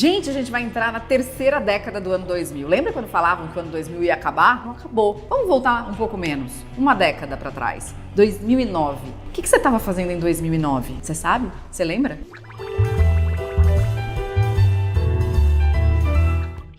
Gente, a gente vai entrar na terceira década do ano 2000. Lembra quando falavam que o ano 2000 ia acabar? Não acabou. Vamos voltar um pouco menos, uma década para trás. 2009. O que você estava fazendo em 2009? Você sabe? Você lembra?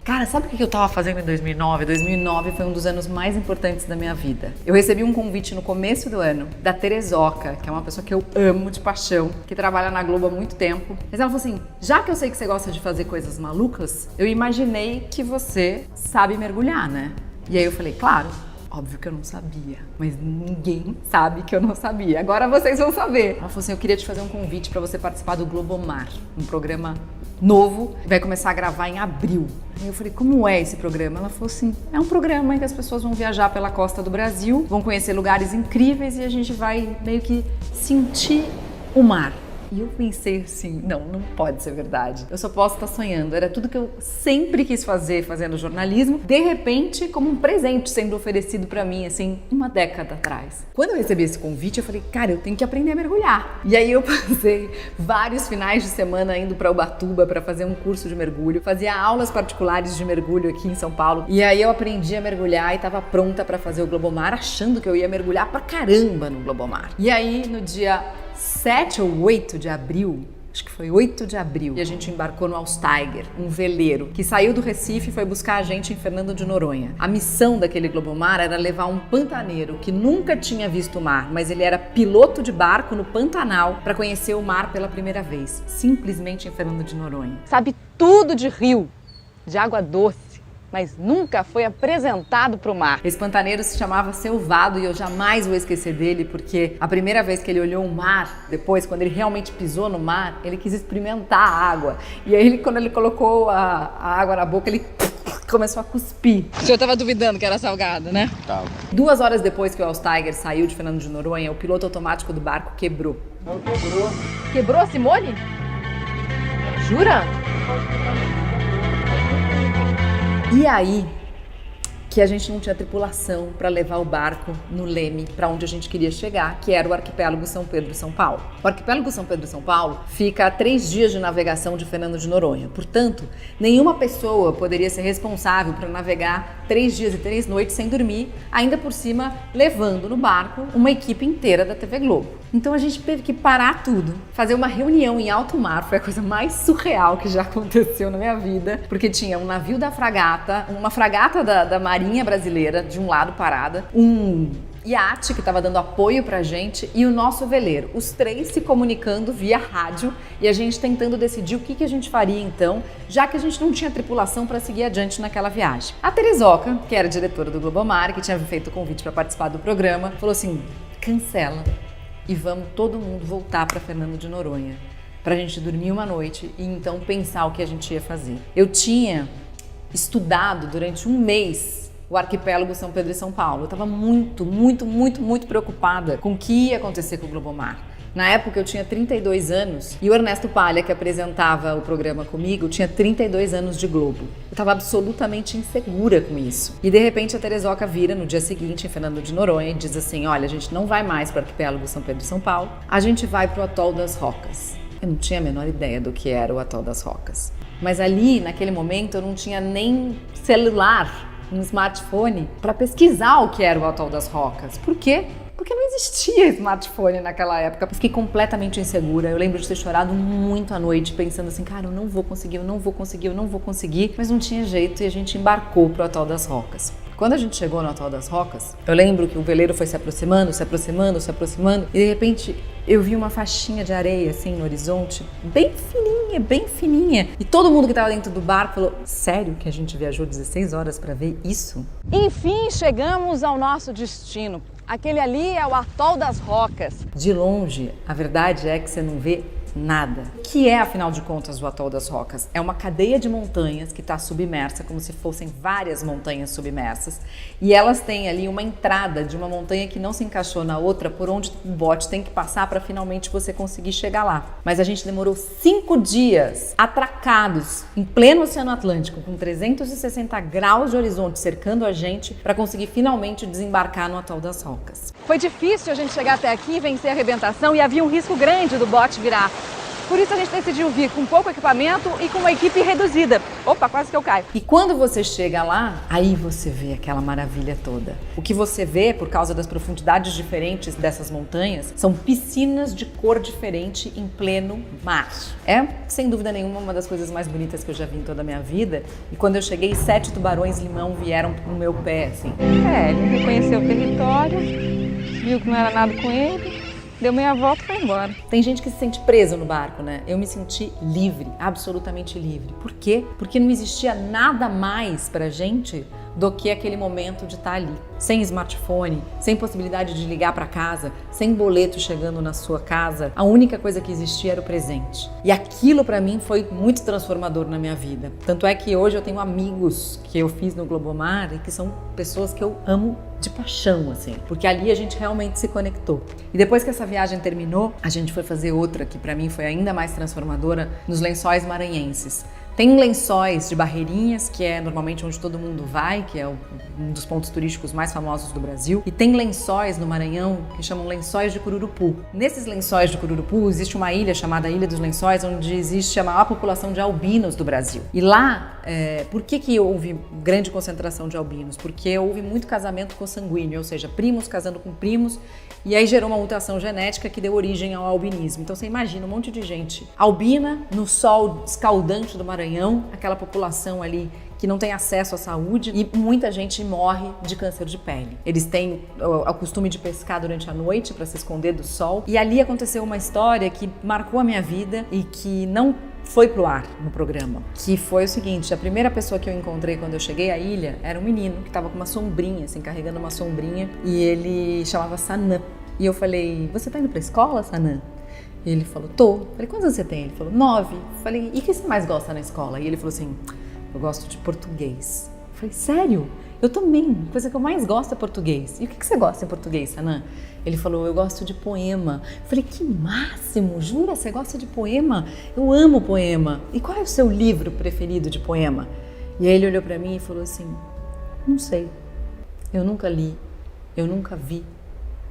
Cara, sabe o que eu tava fazendo em 2009? 2009 foi um dos anos mais importantes da minha vida. Eu recebi um convite no começo do ano da Terezoca, que é uma pessoa que eu amo de paixão, que trabalha na Globo há muito tempo. Mas ela falou assim, já que eu sei que você gosta de fazer coisas malucas, eu imaginei que você sabe mergulhar, né? E aí eu falei, claro. Óbvio que eu não sabia, mas ninguém sabe que eu não sabia. Agora vocês vão saber. Ela falou assim, eu queria te fazer um convite para você participar do Globomar, um programa novo, vai começar a gravar em abril. Aí eu falei, como é esse programa? Ela falou assim, é um programa em que as pessoas vão viajar pela costa do Brasil, vão conhecer lugares incríveis e a gente vai meio que sentir o mar. E eu pensei assim, não pode ser verdade. Eu só posso estar sonhando. Era tudo que eu sempre quis fazer, fazendo jornalismo. De repente, como um presente sendo oferecido pra mim, assim, uma década atrás. Quando eu recebi esse convite, eu falei, cara, eu tenho que aprender a mergulhar. E aí eu passei vários finais de semana indo pra Ubatuba pra fazer um curso de mergulho. Fazia aulas particulares de mergulho aqui em São Paulo. E aí eu aprendi a mergulhar e tava pronta pra fazer o Globomar, achando que eu ia mergulhar pra caramba no Globomar. E aí, no dia 7 ou 8 de abril, acho que foi 8 de abril, e a gente embarcou no Alsteiger, um veleiro, que saiu do Recife e foi buscar a gente em Fernando de Noronha. A missão daquele Globomar era levar um pantaneiro que nunca tinha visto o mar, mas ele era piloto de barco no Pantanal para conhecer o mar pela primeira vez, simplesmente em Fernando de Noronha. Sabe tudo de rio, de água doce, mas nunca foi apresentado para o mar. Esse pantaneiro se chamava Seu Vado e eu jamais vou esquecer dele, porque a primeira vez que ele olhou o mar, depois, quando ele realmente pisou no mar, ele quis experimentar a água. E aí, quando ele colocou a água na boca, ele começou a cuspir. O senhor estava duvidando que era salgado, né? Tava. 2 horas depois que o Alsteiger saiu de Fernando de Noronha, o piloto automático do barco quebrou. Não quebrou. Quebrou a Simone? Jura? E aí que a gente não tinha tripulação para levar o barco no leme para onde a gente queria chegar, que era o arquipélago São Pedro e São Paulo. O arquipélago São Pedro e São Paulo fica a 3 dias de navegação de Fernando de Noronha. Portanto, nenhuma pessoa poderia ser responsável por navegar 3 dias e 3 noites sem dormir, ainda por cima levando no barco uma equipe inteira da TV Globo. Então a gente teve que parar tudo, fazer uma reunião em alto mar, foi a coisa mais surreal que já aconteceu na minha vida, porque tinha um navio da fragata, uma fragata da Marinha Brasileira de um lado parada, um iate que estava dando apoio pra gente e o nosso veleiro, os 3 se comunicando via rádio e a gente tentando decidir o que a gente faria então, já que a gente não tinha tripulação para seguir adiante naquela viagem. A Terezoca, que era diretora do Globomar, que tinha feito o convite para participar do programa, falou assim, cancela e vamos todo mundo voltar para Fernando de Noronha, pra gente dormir uma noite e então pensar o que a gente ia fazer. Eu tinha estudado durante um mês o arquipélago São Pedro e São Paulo. Eu estava muito preocupada com o que ia acontecer com o Globomar. Na época eu tinha 32 anos e o Ernesto Palha, que apresentava o programa comigo, tinha 32 anos de Globo. Eu estava absolutamente insegura com isso. E de repente a Terezoca vira no dia seguinte em Fernando de Noronha e diz assim, olha, a gente não vai mais para o arquipélago São Pedro e São Paulo, a gente vai para o Atol das Rocas. Eu não tinha a menor ideia do que era o Atol das Rocas. Mas ali, naquele momento, eu não tinha nem celular, um smartphone, para pesquisar o que era o Atol das Rocas. Por quê? Porque não existia smartphone naquela época. Eu fiquei completamente insegura. Eu lembro de ter chorado muito à noite, pensando assim, cara, eu não vou conseguir. Mas não tinha jeito e a gente embarcou pro Atol das Rocas. Quando a gente chegou no Atol das Rocas, eu lembro que o veleiro foi se aproximando e de repente eu vi uma faixinha de areia assim no horizonte, bem fininha. E todo mundo que estava dentro do barco falou, sério que a gente viajou 16 horas para ver isso? Enfim, chegamos ao nosso destino. Aquele ali é o Atol das Rocas. De longe, a verdade é que você não vê nada. O que é, afinal de contas, o Atol das Rocas? É uma cadeia de montanhas que está submersa, como se fossem várias montanhas submersas, e elas têm ali uma entrada de uma montanha que não se encaixou na outra, por onde o bote tem que passar para finalmente você conseguir chegar lá. Mas a gente demorou 5 dias atracados em pleno Oceano Atlântico, com 360 graus de horizonte cercando a gente, para conseguir finalmente desembarcar no Atol das Rocas. Foi difícil a gente chegar até aqui, vencer a arrebentação e havia um risco grande do bote virar. Por isso a gente decidiu vir com pouco equipamento e com uma equipe reduzida. Opa, quase que eu caio. E quando você chega lá, aí você vê aquela maravilha toda. O que você vê, por causa das profundidades diferentes dessas montanhas, são piscinas de cor diferente em pleno mar. É, sem dúvida nenhuma, uma das coisas mais bonitas que eu já vi em toda a minha vida. E quando eu cheguei, 7 tubarões-limão vieram no meu pé, assim. Ele reconheceu o território, viu que não era nada com ele, deu meia volta e foi embora. Tem gente que se sente preso no barco, né? Eu me senti livre, absolutamente livre. Por quê? Porque não existia nada mais pra gente do que aquele momento de estar ali. Sem smartphone, sem possibilidade de ligar para casa, sem boleto chegando na sua casa. A única coisa que existia era o presente. E aquilo para mim foi muito transformador na minha vida. Tanto é que hoje eu tenho amigos que eu fiz no Globomar e que são pessoas que eu amo de paixão, assim. Porque ali a gente realmente se conectou. E depois que essa viagem terminou, a gente foi fazer outra que para mim foi ainda mais transformadora nos Lençóis Maranhenses. Tem Lençóis de Barreirinhas, que é normalmente onde todo mundo vai, que é um dos pontos turísticos mais famosos do Brasil. E tem lençóis no Maranhão que chamam Lençóis de Cururupu. Nesses Lençóis de Cururupu existe uma ilha chamada Ilha dos Lençóis, onde existe a maior população de albinos do Brasil. E lá, por que houve grande concentração de albinos? Porque houve muito casamento consanguíneo, ou seja, primos casando com primos, e aí gerou uma mutação genética que deu origem ao albinismo. Então você imagina um monte de gente albina no sol escaldante do Maranhão, aquela população ali que não tem acesso à saúde, e muita gente morre de câncer de pele. Eles têm o costume de pescar durante a noite para se esconder do sol. E ali aconteceu uma história que marcou a minha vida e que não foi pro ar no programa, que foi o seguinte: a primeira pessoa que eu encontrei quando eu cheguei à ilha era um menino que estava com uma sombrinha, assim, carregando uma sombrinha, e ele chamava Sanã. E eu falei: você tá indo pra escola, Sanã? E ele falou: tô. Falei: quantos anos você tem? Ele falou: 9. Falei: e o que você mais gosta na escola? E ele falou assim: eu gosto de português. Eu falei: sério? Eu também. A coisa que eu mais gosto é português. E o que você gosta em português, Sanã? Ele falou: eu gosto de poema. Eu falei: que máximo! Jura? Você gosta de poema? Eu amo poema. E qual é o seu livro preferido de poema? E aí ele olhou pra mim e falou assim: não sei. Eu nunca li. Eu nunca vi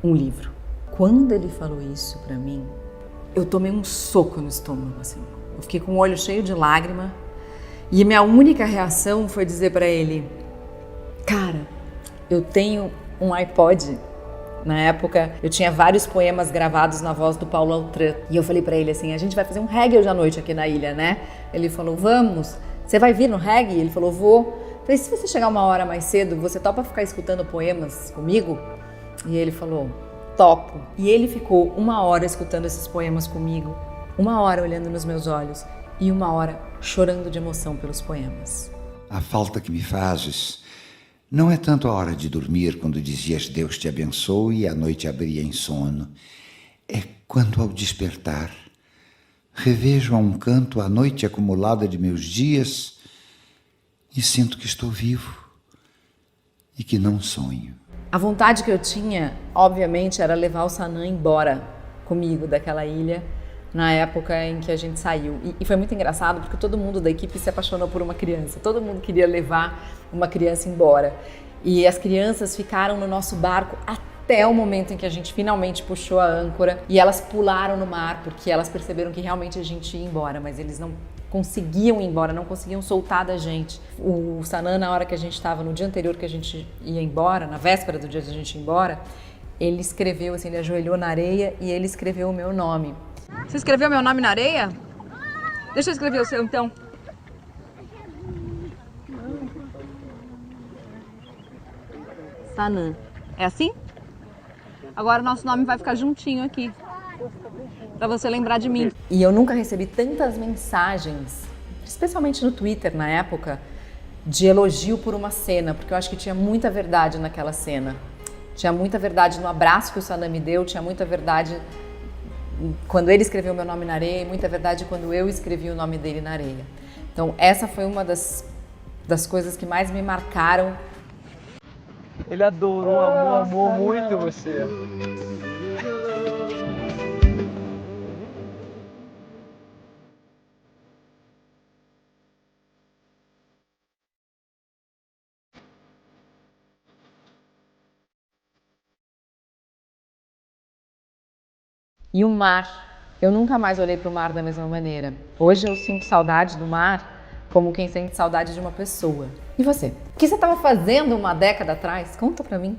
um livro. Quando ele falou isso pra mim, eu tomei um soco no estômago, assim. Eu fiquei com o olho cheio de lágrima. E minha única reação foi dizer pra ele: cara, eu tenho um iPod. Na época, eu tinha vários poemas gravados na voz do Paulo Altran. E eu falei pra ele assim: a gente vai fazer um reggae hoje à noite aqui na ilha, né? Ele falou: vamos. Você vai vir no reggae? Ele falou: vou. Eu falei: se você chegar uma hora mais cedo, você topa ficar escutando poemas comigo? E ele falou: topo. E ele ficou 1 hora escutando esses poemas comigo, 1 hora olhando nos meus olhos e 1 hora chorando de emoção pelos poemas. A falta que me fazes não é tanto a hora de dormir, quando dizias Deus te abençoe e a noite abria em sono. É quando ao despertar revejo a um canto a noite acumulada de meus dias e sinto que estou vivo e que não sonho. A vontade que eu tinha, obviamente, era levar o Sanã embora comigo daquela ilha na época em que a gente saiu. E foi muito engraçado porque todo mundo da equipe se apaixonou por uma criança. Todo mundo queria levar uma criança embora. E as crianças ficaram no nosso barco até o momento em que a gente finalmente puxou a âncora e elas pularam no mar porque elas perceberam que realmente a gente ia embora, mas eles não conseguiam ir embora, não conseguiam soltar da gente. O Sanã, na hora que a gente estava, no dia anterior que a gente ia embora, na véspera do dia que a gente ia embora, ele escreveu, assim, ele ajoelhou na areia e ele escreveu o meu nome. Você escreveu meu nome na areia? Deixa eu escrever o seu, então. Sanã. É assim? Agora o nosso nome vai ficar juntinho aqui, pra você lembrar de mim. E eu nunca recebi tantas mensagens, especialmente no Twitter na época, de elogio por uma cena, porque eu acho que tinha muita verdade naquela cena. Tinha muita verdade no abraço que o Sanã me deu, tinha muita verdade quando ele escreveu meu nome na areia e muita verdade quando eu escrevi o nome dele na areia. Então essa foi uma das coisas que mais me marcaram. Ele adorou, amou muito você. E o mar Eu nunca mais olhei para o mar da mesma maneira. Hoje eu sinto saudade do mar como quem sente saudade de uma pessoa. E você? O que você estava fazendo uma década atrás? Conta pra mim.